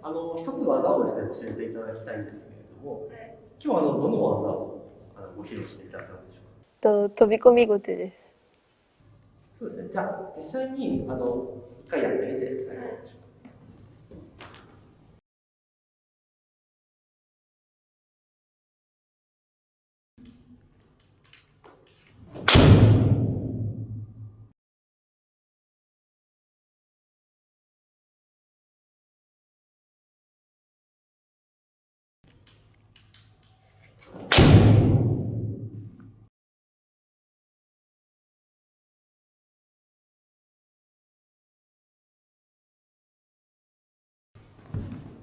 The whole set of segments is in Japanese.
一つ技をですね、教えていただきたいんですけれども、今日はどの技をご披露していただけますでしょうか。飛び込みごてです。そうですね。じゃあ実際に一回やってみていただけますでしょうか。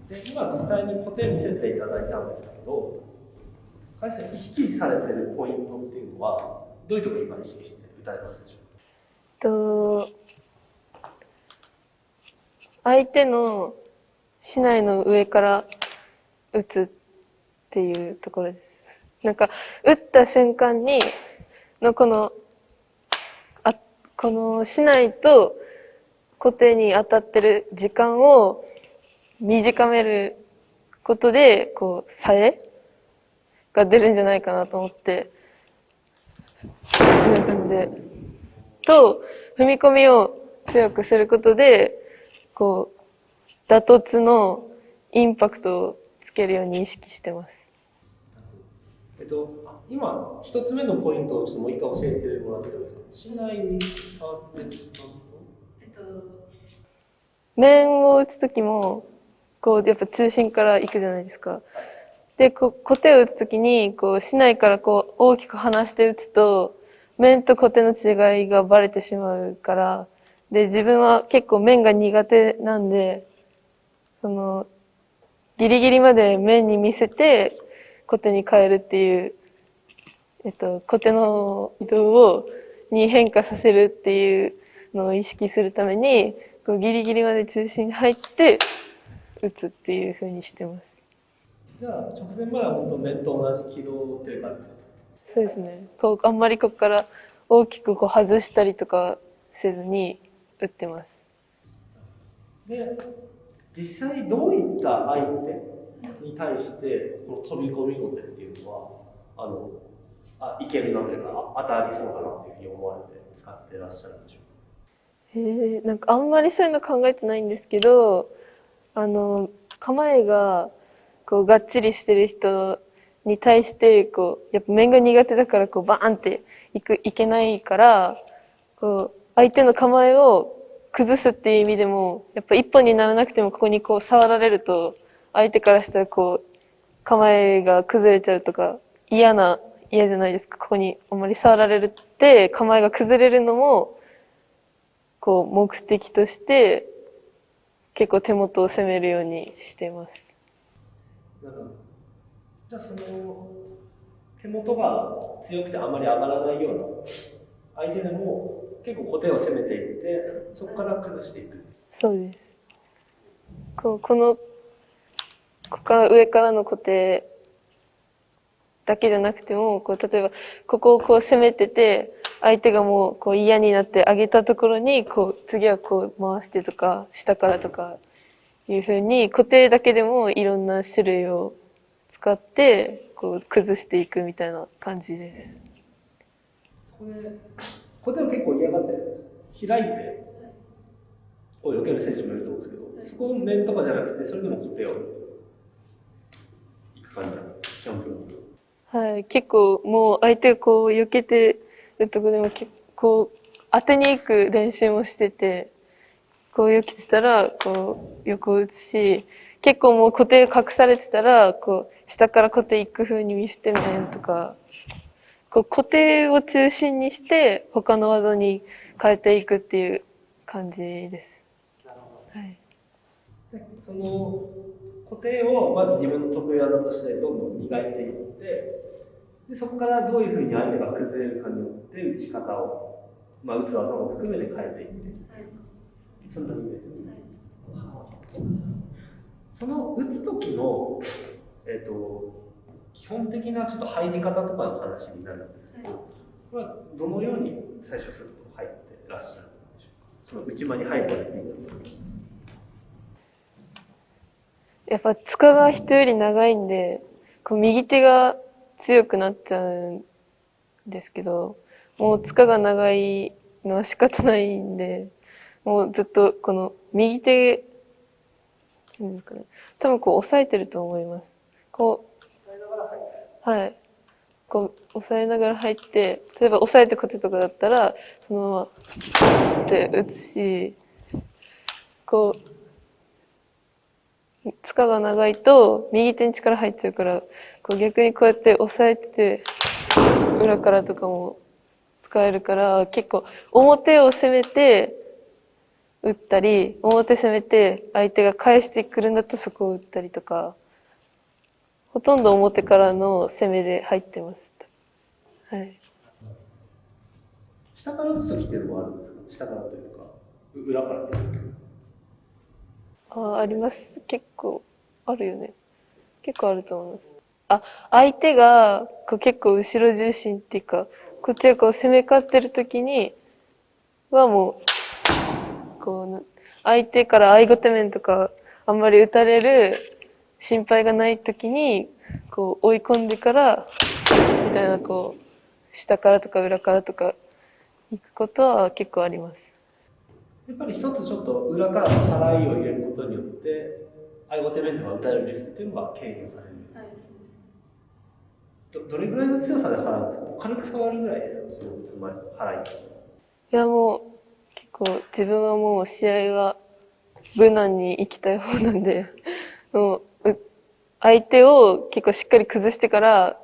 で今実際に固定を見せていただいたんですけど、最初に意識されているポイントっていうのはどういうところに今意識して打たれますでしょうか。相手の竹刀の上から打つっていうところです。なんか打った瞬間にこの竹刀と固定に当たってる時間を短めることでこう冴えが出るんじゃないかなと思って、こんな感じで踏み込みを強くすることでこう打突のインパクトをつけるように意識してます。今一つ目のポイントをちょっともう一回教えてもらってもいいですか。竹刀に触ってる面を打つときもこうやっぱ中心から行くじゃないですか。で、コテを打つときに竹刀から大きく離して打つと面とコテの違いがバレてしまうから、で自分は結構面が苦手なんで、ギリギリまで面に見せてコテに変えるっていう、コテの移動に変化させるっていうのを意識するために、ギリギリまで中心に入って打つっていう風にしてます。じゃあ直前までは本当面と同じ軌道というか。そうですね。あんまりここから大きく外したりとかせずに打ってます。で、実際どういった相手に対してこの飛び込みごてっていうのはいけるなというか当たりそうだなっていうふうに思われて使ってらっしゃるんでしょうか。なんかあんまりそういうの考えてないんですけど、構えががっちりしてる人に対してやっぱ面が苦手だからバーンっていけないから、相手の構えを崩すっていう意味でもやっぱ一本にならなくてもここに触られると相手からしたら構えが崩れちゃうとか嫌じゃないですか。ここにあんまり触られるって構えが崩れるのも目的として結構手元を攻めるようにしてます。じゃあ手元が強くてあまり上がらないような相手でも結構固定を攻めていってそこから崩していく。そうです。ここから上からの固定だけじゃなくても例えばここを攻めてて相手がもう嫌になって上げたところに次は回してとか下からとかいうふうに固定だけでもいろんな種類を使って崩していくみたいな感じです。そこで固定を結構嫌がって開いて避ける選手もいると思うんですけど、そこの面とかじゃなくてそれでも固定をいく感じなんですか。キャンプのはい、結構もう相手が避けてるとこでも当てに行く練習もしてて、避けてたら横打つし、結構もう固定隠されてたら下から固定行く風に見せて面とか、固定を中心にして他の技に変えていくっていう感じです。なるほはい。ど。でその固定をまず自分の得意技としてどんどん磨いていって、でそこからどういうふうに相手が崩れるかによって打ち方を、打つ技も含めて変えていって、そんなイメージですね。その打つ時の、基本的なちょっと入り方とかの話になるんですけど、これはどのように最初すると入ってらっしゃるんでしょうか。その内間に入るまで。やっぱ塚が人より長いんで、こう右手が強くなっちゃうんですけど、もう塚が長いのは仕方ないんで、もうずっとこの右手、なんですかね。多分こう押さえてると思います。こう、はい。こう押さえながら入って、例えば押さえてコテとかだったら、そのままって打つし、こう、塚が長いと右手に力入っちゃうから、こう逆にこうやって押さえてて、裏からとかも使えるから、結構表を攻めて打ったり、表攻めて相手が返してくるんだとそこを打ったりとか、ほとんど表からの攻めで入ってます。はい。下から打つ時っていうのもあるんですか？下からというか、裏からっていうんですあります。結構あるよね。結構あると思います。相手がこう結構後ろ重心っていうか、こっちがこう攻め勝ってる時にはもう、こう、相手から相手面とかあんまり打たれる心配がない時に、こう追い込んでから、みたいなこう、下からとか裏からとか行くことは結構あります。やっぱり一つちょっと裏からの払いを入れることによって、相手面とか打たれるリスクっていうのが軽減される。はい、そうです。どれぐらいの強さで払うんですか？軽く触るぐらいですか？その打つ前、払い。いやもう、結構自分はもう試合は無難に行きたい方なんで、もう相手を結構しっかり崩してから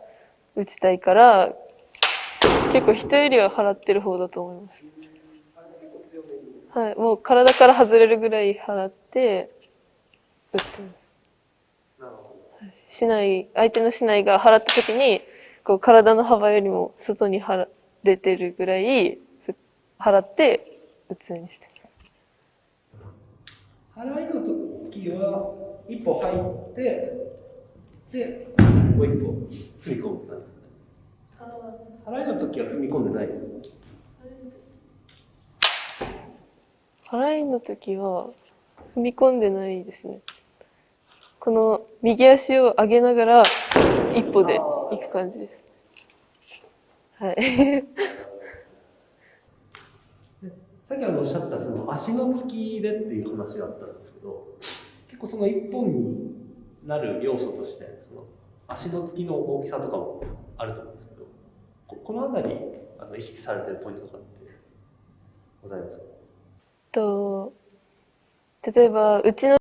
打ちたいから、結構人よりは払ってる方だと思います。はい、もう体から外れるぐらい払って打ってます。相手の竹刀が払った時に、こう体の幅よりも外に出てるぐらい払って打つようにして。払いの時は一歩入ってでもう一歩踏み込むって感じですね。払いの時は踏み込んでないですね。払いの時は踏み込んでないですね。この右足を上げながら一歩で行く感じです。はい。さっきおっしゃってたその足の突きでっていう話があったんですけど、結構その一本になる要素としてその足の突きの大きさとかもあると思うんですけど、この辺り意識されてるポイントとかってございますか？例えばうちの